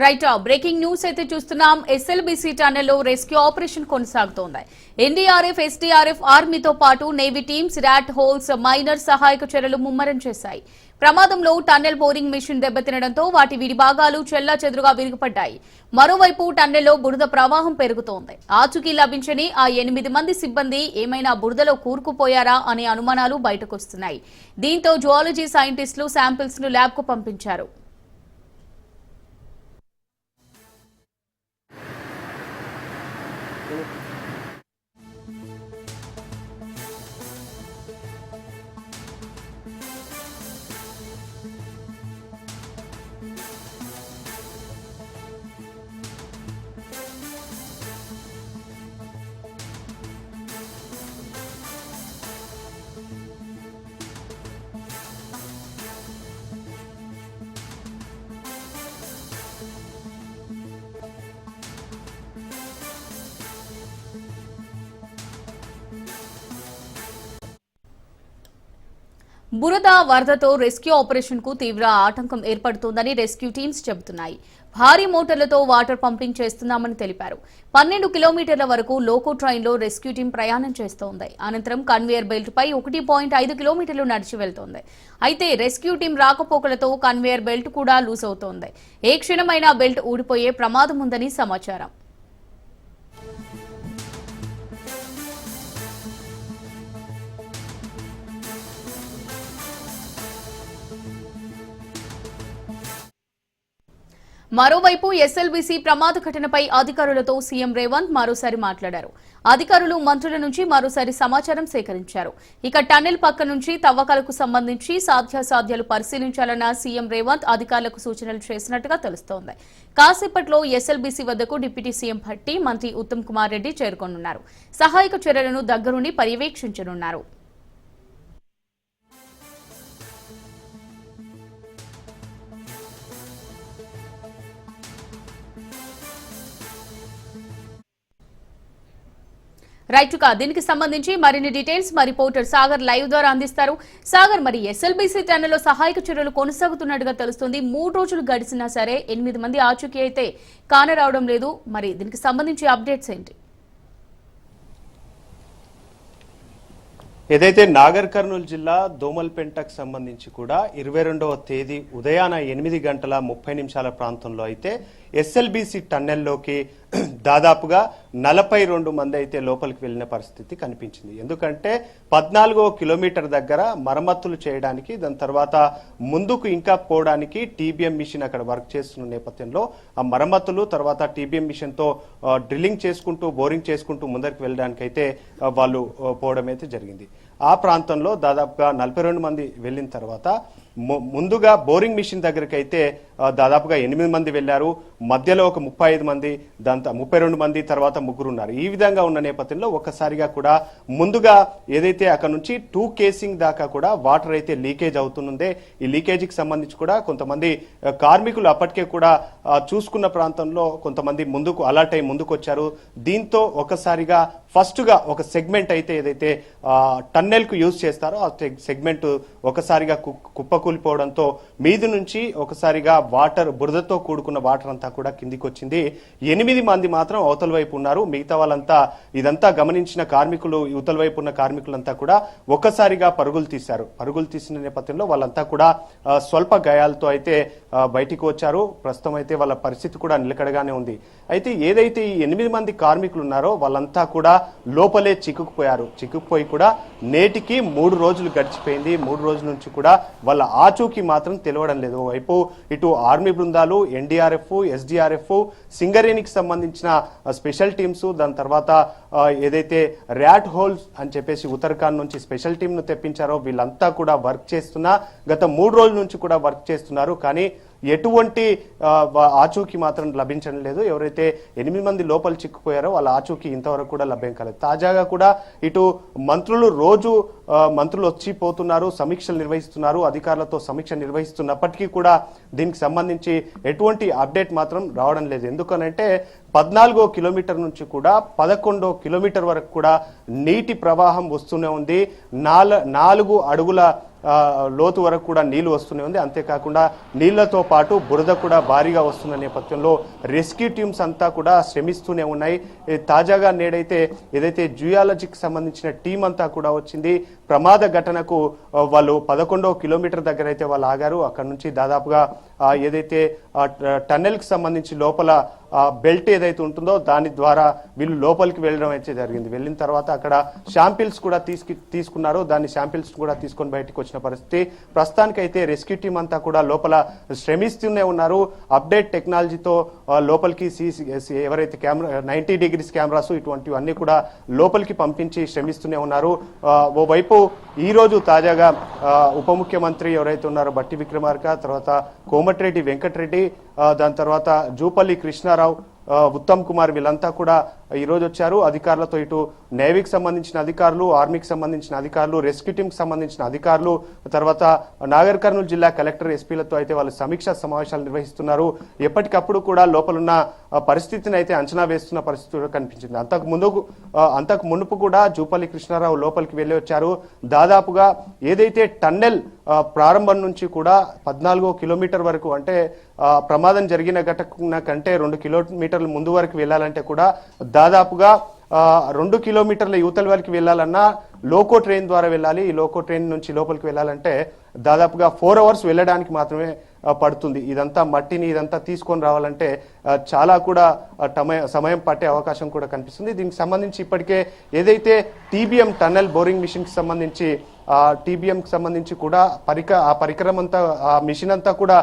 Right breaking news అయితే చూస్తున్నాం. SLBC టన్నెల్లో రెస్క్యూ ఆపరేషన్ కొనసాగుతోంది. ఎన్డీఆర్ఎఫ్, ఎస్డీఆర్ఎఫ్, ఆర్మీతో పాటు navy teams rat holes, miner సహాయక చర్యలు ముమ్మరం చేశాయి. ప్రమాదంలో టన్నెల్ బోరింగ్ మిషన్ దెబ్బతినడంతో వాటి విడిభాగాలు చెల్లాచెదురుగా విరిగిపడ్డాయి. మరోవైపు టన్నెల్లో బురద ప్రవాహం పెరుగుతోంది. ఆచూకీ లభించని ఆ 8 మంది సిబ్బంది ఏమైనా బురదలో కూరుకుపోయారా అనే అనుమానాలు బయటకొస్తున్నాయి. దీంతో జువాలజీ సైంటిస్టులు శాంపిల్స్ ను ల్యాబ్ కు పంపించారు. బురద వరదతో రెస్క్యూ ఆపరేషన్ కు తీవ్ర ఆటంకం ఏర్పడుతోందని రెస్క్యూ టీమ్స్ చెబుతున్నాయి. భారీ మోటార్లతో వాటర్ పంపింగ్ చేస్తున్నామని తెలిపారు. 12 కిలోమీటర్ల వరకు లోకో ట్రైన్ లో రెస్క్యూ టీం ప్రయాణం చేస్తోంది. అనంతరం కన్వేయర్ బెల్ట్ పై 1.5 కిలోమీటర్లు నడిచి వెళ్తోంది. అయితే రెస్క్యూ టీం రాకపోకలతో కన్వేయర్ బెల్ట్ కూడా లూజ్ అవుతోంది. ఏ క్షణమైనా బెల్ట్ ఊడిపోయే ప్రమాదం ఉందని సమాచారం. మరోవైపు ఎస్ఎల్బీసీ ప్రమాద ఘటనపై అధికారులతో సీఎం రేవంత్ మరోసారి మాట్లాడారు. అధికారులు, మంత్రుల నుంచి మరోసారి సమాచారం సేకరించారు. ఇక టన్నెల్ పక్క నుంచి తవ్వకాలకు సంబంధించి సాధ్యాసాధ్యాలు పరిశీలించాలన్న సీఎం రేవంత్ అధికారులకు సూచనలు చేసినట్టుగా తెలుస్తోంది. కాసేపట్లో ఎస్ఎల్బీసీ వద్దకు డిప్యూటీ సీఎం భట్టి, మంత్రి ఉత్తమ్ కుమార్ రెడ్డి చేరుకోనున్నారు. సహాయక చర్యలను దగ్గరుండి పర్యవేక్షించనున్నారు. రైట్ గా దీనికి సంబంధించి మరిన్ని డీటెయిల్స్ మా రిపోర్టర్ సాగర్ లైవ్ ద్వారా అందిస్తారు. సాగర్, మరి ఎస్ఎల్బీసీ టన్నెల్లో సహాయక చర్యలు కొనసాగుతున్నట్టుగా తెలుస్తుంది. 3 రోజులు గడిచినా సరే 8 మంది ఆచూకీ అయితే కానరావడం లేదు. మరి దీనికి సంబంధించి అప్డేట్స్ ఏంటి? ఏదైతే నాగర్ కర్నూలు జిల్లా దోమల్పెంటకు సంబంధించి కూడా 22వ తేదీ ఉదయాన 8:30 ప్రాంతంలో అయితే ఎస్ఎల్బీసీ టన్నెల్లోకి దాదాపుగా 42 మంది అయితే లోపలికి వెళ్లిన పరిస్థితి కనిపించింది. ఎందుకంటే 14వ కిలోమీటర్ దగ్గర మరమ్మతులు చేయడానికి, దాని తర్వాత ముందుకు ఇంకా పోవడానికి టీబీఎం మిషన్ అక్కడ వర్క్ చేస్తున్న నేపథ్యంలో ఆ మరమ్మతులు, తర్వాత టీబీఎం మిషన్ తో డ్రిల్లింగ్ చేసుకుంటూ, బోరింగ్ చేసుకుంటూ ముందరికి వెళ్ళడానికి అయితే వాళ్ళు పోవడం అయితే జరిగింది. ఆ ప్రాంతంలో దాదాపుగా 42 మంది వెళ్ళిన తర్వాత ముందుగా బోరింగ్ మిషన్ దగ్గరికి అయితే దాదాపుగా 8 మంది వెళ్లారు. మధ్యలో ఒక 35 మంది, దాంతో 32 మంది, తర్వాత 3 ఉన్నారు. ఈ విధంగా ఉన్న నేపథ్యంలో ఒక్కసారిగా కూడా ముందుగా ఏదైతే అక్కడ నుంచి 2 కేసింగ్ దాకా కూడా వాటర్ అయితే లీకేజ్ అవుతుందే, ఈ లీకేజీకి సంబంధించి కూడా కొంతమంది కార్మికులు అప్పటికే కూడా చూసుకున్న ప్రాంతంలో కొంతమంది ముందుకు అలర్ట్ అయి ముందుకు వచ్చారు. దీంతో ఒకసారిగా ఫస్ట్ గా ఒక సెగ్మెంట్ అయితే ఏదైతే టన్నెల్ కు యూజ్ చేస్తారో ఆ సెగ్మెంట్ ఒకసారిగా కుప్పకూలిపోవడంతో మీది నుంచి ఒకసారిగా వాటర్, బురదతో కూడుకున్న వాటర్ అంతా కూడా కిందికి వచ్చింది. 8 మంది మాత్రం అవతల వైపు ఉన్నారు. మిగతా వాళ్ళంతా, ఇదంతా గమనించిన కార్మికులు, యువతల వైపు ఉన్న కార్మికులంతా కూడా ఒక్కసారిగా పరుగులు తీశారు. పరుగులు తీసిన నేపథ్యంలో వాళ్ళంతా కూడా స్వల్ప గాయాలతో అయితే బయటికి వచ్చారు. ప్రస్తుతం అయితే వాళ్ళ పరిస్థితి కూడా నిలకడగానే ఉంది. అయితే ఏదైతే ఈ 8 మంది కార్మికులు ఉన్నారో వాళ్ళంతా కూడా లోపలే చిక్కుకుపోయారు. చిక్కుకుపోయి కూడా నేటికి 3 రోజులు గడిచిపోయింది. 3 రోజుల నుంచి కూడా వాళ్ళ ఆచూకీ మాత్రం తెలియడం లేదు. వైపు ఇటు ఆర్మీ బృందాలు, ఎన్డీఆర్ఎఫ్, ఎస్డీఆర్ఎఫ్, సింగరేణికి సంబంధించిన స్పెషల్ టీమ్స్, దాని తర్వాత ఏదైతే ర్యాట్ హోల్స్ అని చెప్పేసి ఉత్తరాఖండ్ నుంచి స్పెషల్ టీమ్ ను తెప్పించారో వీళ్ళంతా కూడా వర్క్ చేస్తున్నా గత 3 రోజుల నుంచి కూడా వర్క్ చేస్తున్నారు. కానీ ఎటువంటి ఆచూకీ మాత్రం లభించడం లేదు. ఎవరైతే 8 మంది లోపల చిక్కుపోయారో వాళ్ళ ఆచూకీ ఇంతవరకు కూడా లభ్యం కాలేదు. తాజాగా కూడా ఇటు మంత్రులు రోజు మంత్రులు వచ్చి పోతున్నారు, సమీక్షలు నిర్వహిస్తున్నారు, అధికారులతో సమీక్ష నిర్వహిస్తున్నప్పటికీ కూడా దీనికి సంబంధించి ఎటువంటి అప్డేట్ మాత్రం రావడం లేదు. ఎందుకనంటే 14వ కిలోమీటర్ నుంచి కూడా 11వ కిలోమీటర్ వరకు కూడా నీటి ప్రవాహం వస్తూనే ఉంది. 4 అడుగుల లోతు వరకు కూడా నీళ్లు వస్తూనే ఉంది. అంతేకాకుండా నీళ్లతో పాటు బురద కూడా భారీగా వస్తున్న నేపథ్యంలో రెస్క్యూ టీమ్స్ అంతా కూడా శ్రమిస్తూనే ఉన్నాయి. తాజాగా నేడైతే ఏదైతే జియాలజీకి సంబంధించిన టీం అంతా కూడా వచ్చింది. ప్రమాద ఘటనకు వాళ్ళు 11వ కిలోమీటర్ దగ్గర అయితే వాళ్ళు ఆగారు. అక్కడ నుంచి దాదాపుగా ఏదైతే టన్నెల్ కి సంబంధించి లోపల బెల్ట్ ఏదైతే ఉంటుందో దాని ద్వారా వీళ్ళు లోపలికి వెళ్ళడం అయితే జరిగింది. వెళ్ళిన తర్వాత అక్కడ శాంపిల్స్ కూడా తీసుకున్నారు. దాని శాంపిల్స్ కూడా తీసుకొని బయటకు వచ్చిన పరిస్థితి. ప్రస్తుతానికైతే రెస్క్యూ టీం అంతా కూడా లోపల శ్రమిస్తూనే ఉన్నారు. అప్డేట్ టెక్నాలజీతో లోపలికి ఎవరైతే కెమెరా 90 డిగ్రీస్ కెమెరాస్ ఇటువంటివన్నీ కూడా లోపలికి పంపించి శ్రమిస్తూనే ఉన్నారు. ఓవైపు ఈ రోజు తాజాగా ఉప ముఖ్యమంత్రి ఎవరైతే ఉన్నారో బట్టి విక్రమార్క, తర్వాత కోమటిరెడ్డి వెంకటరెడ్డి, దాని తర్వాత జూపల్లి కృష్ణారావు, ఉత్తమ్ కుమార్ వీళ్ళంతా కూడా ఈ రోజు వచ్చారు. అధికారులతో ఇటు నేవీకి సంబంధించిన అధికారులు, ఆర్మీకి సంబంధించిన అధికారులు, రెస్క్యూ టీంకి సంబంధించిన అధికారులు, తర్వాత నాగర్ కర్నూలు జిల్లా కలెక్టర్, ఎస్పీలతో అయితే వాళ్ళు సమీక్షా సమావేశాలు నిర్వహిస్తున్నారు. ఎప్పటికప్పుడు కూడా లోపలున్న పరిస్థితిని అయితే అంచనా వేస్తున్న పరిస్థితి కూడా కనిపించింది. అంతకు మునుపు కూడా జూపల్లి కృష్ణారావు లోపలికి వెళ్ళి వచ్చారు. దాదాపుగా ఏదైతే టన్నెల్ ప్రారంభం నుంచి కూడా 14వ కిలోమీటర్ వరకు, అంటే ప్రమాదం జరిగిన ఘటన కంటే 2 కిలోమీటర్ల ముందు వరకు వెళ్ళాలంటే కూడా దాదాపుగా 2 కిలోమీటర్ల యువతల వరకు వెళ్ళాలన్నా లోకో ట్రైన్ ద్వారా వెళ్ళాలి. ఈ లోకో ట్రైన్ నుంచి లోపలికి వెళ్ళాలంటే దాదాపుగా 4 అవర్స్ వెళ్ళడానికి మాత్రమే పడుతుంది. ఇదంతా మట్టిని ఇదంతా తీసుకొని రావాలంటే చాలా కూడా సమయం పట్టే అవకాశం కూడా కనిపిస్తుంది. దీనికి సంబంధించి ఇప్పటికే ఏదైతే టీబీఎం టన్నెల్ బోరింగ్ మిషన్ కి సంబంధించి టీబీఎం కి సంబంధించి కూడా ఆ పరికరం అంతా, ఆ మిషన్ అంతా కూడా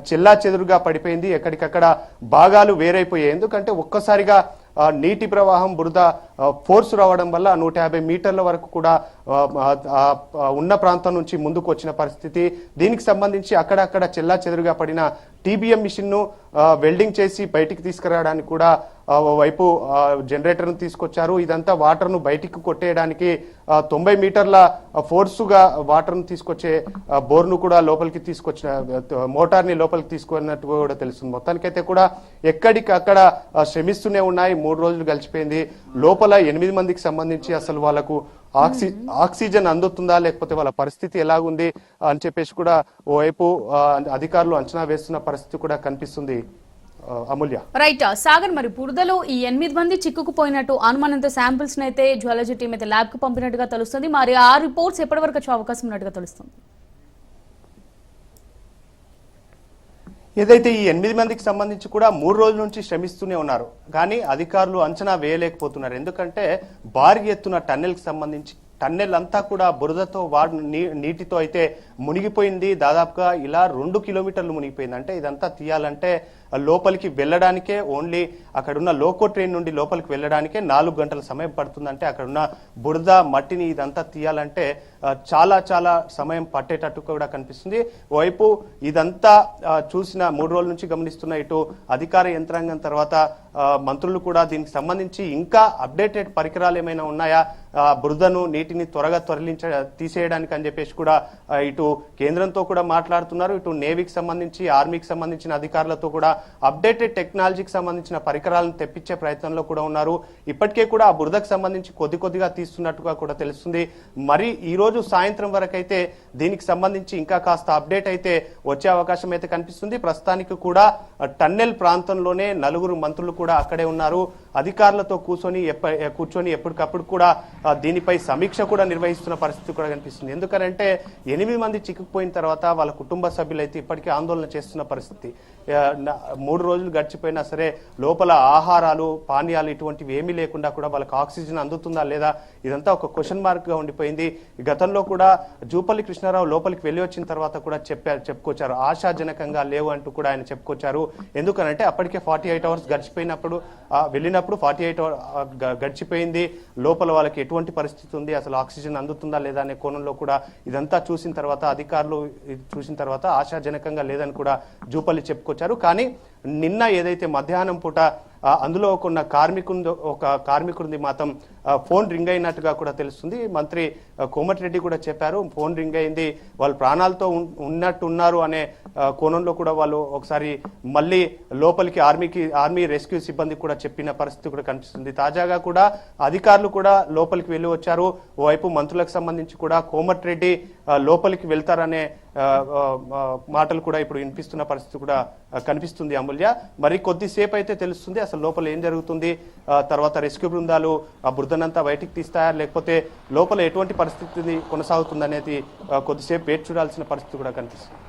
చెల్లా చెదురుగా పడిపోయింది. ఎక్కడికక్కడ భాగాలు వేరైపోయాయి. ఎందుకంటే ఒక్కసారిగా నీటి ప్రవాహం, బురద ఫోర్స్ రావడం వల్ల 150 మీటర్ల వరకు కూడా ఉన్న ప్రాంతం నుంచి ముందుకు వచ్చిన పరిస్థితి. దీనికి సంబంధించి అక్కడక్కడ చెల్లా చెదురుగా పడిన టీబీఎం మిషన్ ను వెల్డింగ్ చేసి బయటికి తీసుకురావడానికి కూడా వైపు జనరేటర్ను తీసుకొచ్చారు. ఇదంతా వాటర్ ను బయటికి కొట్టేయడానికి 90 మీటర్ల ఫోర్సుగా వాటర్ ను తీసుకొచ్చే బోర్ను కూడా లోపలికి తీసుకొచ్చిన, మోటార్ ని లోపలికి తీసుకున్నట్టుగా కూడా తెలుస్తుంది. మొత్తానికైతే కూడా ఎక్కడికక్కడ శ్రమిస్తూనే ఉన్నాయి. 3 రోజులు గడిచిపోయింది. లోపల 8 మందికి సంబంధించి అసలు వాళ్ళకు ఆక్సిజన్ అందుతుందా, లేకపోతే వాళ్ళ పరిస్థితి ఎలాగుంది అని చెప్పేసి కూడా ఓవైపు అధికారులు అంచనా వేస్తున్న పరిస్థితి కూడా కనిపిస్తుంది. అమూల్య, రైట్ సాగర్, మరి బురదలో ఈ 8 మంది చిక్కుకుపోయినట్టు అనుమానంతో శాంపిల్స్ అయితే జియాలజీ టీం అయితే ల్యాబ్ కు పంపినట్టుగా తెలుస్తుంది. మరి ఆ రిపోర్ట్స్ ఎప్పటి వరకు వచ్చే అవకాశం ఉన్నట్టుగా తెలుస్తుంది? ఏదైతే ఈ 8 మందికి సంబంధించి కూడా 3 రోజుల నుంచి శ్రమిస్తూనే ఉన్నారు. కానీ అధికారులు అంచనా వేయలేకపోతున్నారు. ఎందుకంటే భారీ ఎత్తున టన్నెల్ కి సంబంధించి టన్నెల్ అంతా కూడా బురదతో నీటితో అయితే మునిగిపోయింది. దాదాపుగా ఇలా 2 కిలోమీటర్లు మునిగిపోయింది. అంటే ఇదంతా తీయాలంటే లోపలికి వెళ్ళడానికే ఓన్లీ అక్కడున్న లోకో ట్రైన్ నుండి లోపలికి వెళ్ళడానికే 4 గంటల సమయం పడుతుందంటే అక్కడున్న బురద మట్టిని ఇదంతా తీయాలంటే చాలా చాలా సమయం పట్టేటట్టు కూడా కనిపిస్తుంది. ఓవైపు ఇదంతా చూసిన 3 రోజుల నుంచి గమనిస్తున్న ఇటు అధికార యంత్రాంగం, తర్వాత మంత్రులు కూడా దీనికి సంబంధించి ఇంకా అప్డేటెడ్ పరికరాలు ఏమైనా ఉన్నాయా, బురదను నీటిని త్వరగా తీసేయడానికి అని చెప్పేసి కూడా ఇటు కేంద్రంతో కూడా మాట్లాడుతున్నారు. ఇటు నేవీకి సంబంధించి, ఆర్మీకి సంబంధించిన అధికారులతో కూడా అప్డేటెడ్ టెక్నాలజీకి సంబంధించిన పరికరాలను తెప్పించే ప్రయత్నంలో కూడా ఉన్నారు. ఇప్పటికే కూడా ఆ బురదకు సంబంధించి కొద్దిగా తీస్తున్నట్టుగా కూడా తెలుస్తుంది. మరి ఈ రోజు సాయంత్రం వరకు అయితే దీనికి సంబంధించి ఇంకా కాస్త అప్డేట్ అయితే వచ్చే అవకాశం అయితే కనిపిస్తుంది. ప్రస్తుతానికి కూడా టన్నెల్ ప్రాంతంలోనే 4 మంత్రులు కూడా అక్కడే ఉన్నారు. అధికారులతో కూర్చొని ఎప్పటికప్పుడు కూడా దీనిపై సమీక్ష కూడా నిర్వహిస్తున్న పరిస్థితి కూడా కనిపిస్తుంది. ఎందుకంటే 8 మంది చిక్కుకుపోయిన తర్వాత వాళ్ళ కుటుంబ సభ్యులైతే ఇప్పటికీ ఆందోళన చేస్తున్న పరిస్థితి. 3 రోజులు గడిచిపోయినా సరే లోపల ఆహారాలు, పానీయాలు ఇటువంటివి ఏమీ లేకుండా కూడా వాళ్ళకి ఆక్సిజన్ అందుతుందా లేదా, ఇదంతా ఒక క్వశ్చన్ మార్క్ గా ఉండిపోయింది. గతంలో కూడా జూపల్లి కృష్ణారావు లోపలికి వెళ్ళి వచ్చిన తర్వాత కూడా చెప్పుకొచ్చారు, ఆశాజనకంగా లేవు అంటూ కూడా ఆయన చెప్పుకొచ్చారు. ఎందుకనంటే అప్పటికే 48 అవర్స్ గడిచిపోయినప్పుడు, వెళ్ళినప్పుడు 48 గడిచిపోయింది. లోపల వాళ్ళకి ఎటువంటి పరిస్థితి ఉంది, అసలు ఆక్సిజన్ అందుతుందా లేదా అనే కోణంలో కూడా ఇదంతా చూసిన తర్వాత, అధికారులు చూసిన తర్వాత ఆశాజనకంగా లేదని కూడా జూపల్లి చెప్పుకొచ్చారు. కానీ నిన్న ఏదైతే మధ్యాహ్నం పూట అందులో ఒక కార్మికుడిది మాత్రం ఫోన్ రింగ్ అయినట్టుగా కూడా తెలుస్తుంది. మంత్రి కోమటిరెడ్డి కూడా చెప్పారు, ఫోన్ రింగ్ అయింది, వాళ్ళు ప్రాణాలతో ఉన్నట్టున్నారు అనే కోణంలో కూడా వాళ్ళు ఒకసారి మళ్ళీ లోపలికి ఆర్మీ రెస్క్యూ సిబ్బంది కూడా చెప్పిన పరిస్థితి కూడా కనిపిస్తుంది. తాజాగా కూడా అధికారులు కూడా లోపలికి వెళ్ళి వచ్చారు. ఓవైపు మంత్రులకు సంబంధించి కూడా కోమటిరెడ్డి లోపలికి వెళ్తారనే మాటలు కూడా ఇప్పుడు వినిపిస్తున్న పరిస్థితి కూడా కనిపిస్తుంది. అమూల్య, మరి కొద్దిసేపు అయితే తెలుస్తుంది అసలు లోపల ఏం జరుగుతుంది, తర్వాత రెస్క్యూ బృందాలు ఆ బృందనంతా బయటికి తీస్తాయా లేకపోతే లోపల ఎటువంటి పరిస్థితి కొనసాగుతుంది అనేది కొద్దిసేపు వేచి చూడాల్సిన పరిస్థితి కూడా కనిపిస్తుంది.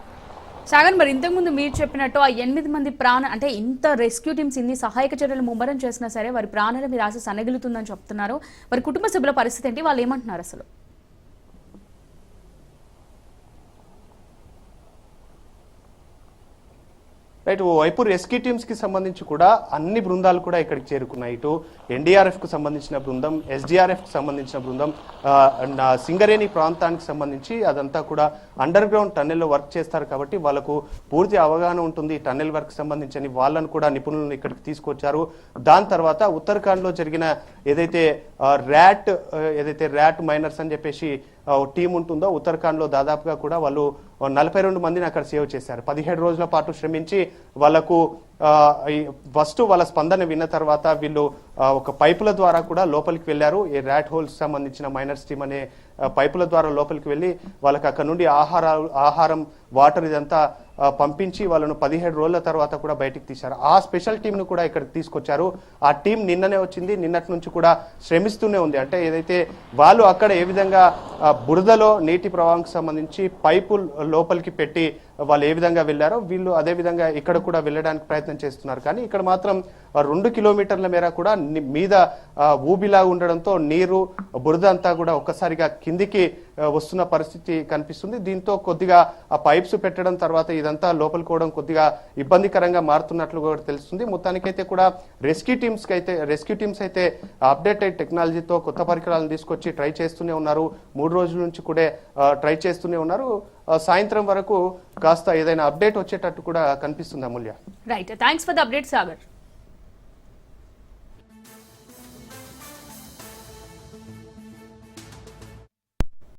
సాగర్, మరి ఇంతకుముందు మీరు చెప్పినట్టు ఆ 8 మంది అంటే ఇంత రెస్క్యూ టీమ్స్ ఇన్ని సహాయక చర్యలు ముమ్మరం చేసినా సరే వారి ప్రాణాల మీద ఆశ సన్నగిలుతుందని చెప్తున్నారు. మరి కుటుంబ సభ్యుల పరిస్థితి ఏంటి, వాళ్ళు ఏమంటున్నారు అసలు? రైట్, ఓవైపు రెస్క్యూ టీమ్స్ కి సంబంధించి కూడా అన్ని బృందాలు కూడా ఇక్కడికి చేరుకున్నాయి. ఇటు ఎన్డీఆర్ఎఫ్ కు సంబంధించిన బృందం, ఎస్డీఆర్ఎఫ్ కు సంబంధించిన బృందం, సింగరేణి ప్రాంతానికి సంబంధించి అదంతా కూడా అండర్ గ్రౌండ్ టన్నెల్లో వర్క్ చేస్తారు కాబట్టి వాళ్ళకు పూర్తి అవగాహన ఉంటుంది టన్నెల్ వర్క్ సంబంధించి వాళ్ళను కూడా నిపుణులను ఇక్కడికి తీసుకొచ్చారు. దాని తర్వాత ఉత్తరాఖండ్ లో జరిగిన ఏదైతే ర్యాట్ మైనర్స్ అని చెప్పేసి టీం ఉంటుందో ఉత్తరాఖండ్ లో దాదాపుగా కూడా వాళ్ళు 42 మందిని అక్కడ సేవ్ చేశారు. 17 రోజుల పాటు శ్రమించి వాళ్ళకు ఫస్ట్ వాళ్ళ స్పందన విన్న తర్వాత వీళ్ళు ఒక పైపుల ద్వారా కూడా లోపలికి వెళ్ళారు. ఈ ర్యాట్ హోల్స్ సంబంధించిన మైనర్స్ టీమ్ అనే పైపుల ద్వారా లోపలికి వెళ్ళి వాళ్ళకి అక్కడ నుండి ఆహారం వాటర్ ఇదంతా పంపించి వాళ్ళను 17 రోజుల తర్వాత కూడా బయటికి తీశారు. ఆ స్పెషల్ టీంను కూడా ఇక్కడికి తీసుకొచ్చారు. ఆ టీం నిన్ననే వచ్చింది, నిన్నటి నుంచి కూడా శ్రమిస్తూనే ఉంది. అంటే ఏదైతే వాళ్ళు అక్కడ ఏ విధంగా బురదలో నీటి ప్రవాహానికి సంబంధించి పైపు లోపలికి పెట్టి వాళ్ళు ఏ విధంగా వెళ్ళారో వీళ్ళు అదే విధంగా ఇక్కడ కూడా వెళ్ళడానికి ప్రయత్నం చేస్తున్నారు. కానీ ఇక్కడ మాత్రం 2 కిలోమీటర్ల మేర కూడా మీద ఊబిలా ఉండడంతో నీరు బురద అంతా కూడా ఒక్కసారిగా కిందికి వస్తున్న పరిస్థితి కనిపిస్తుంది. దీంతో కొద్దిగా ఆ పైప్స్ పెట్టడం తర్వాత ఇదంతా లోపలికోవడం కొద్దిగా ఇబ్బందికరంగా మారుతున్నట్లు కూడా తెలుస్తుంది. మొత్తానికైతే కూడా రెస్క్యూ టీమ్స్ అయితే అప్డేటెడ్ టెక్నాలజీతో కొత్త పరికరాలను తీసుకొచ్చి ట్రై చేస్తూనే ఉన్నారు. 3 రోజుల నుంచి కూడా ట్రై చేస్తూనే ఉన్నారు. సాయంత్రం వరకు కాస్త ఏదైనా అప్డేట్ వచ్చేటట్టు కూడా కనిపిస్తుంది. Amulya, right, thanks for the update Sagar.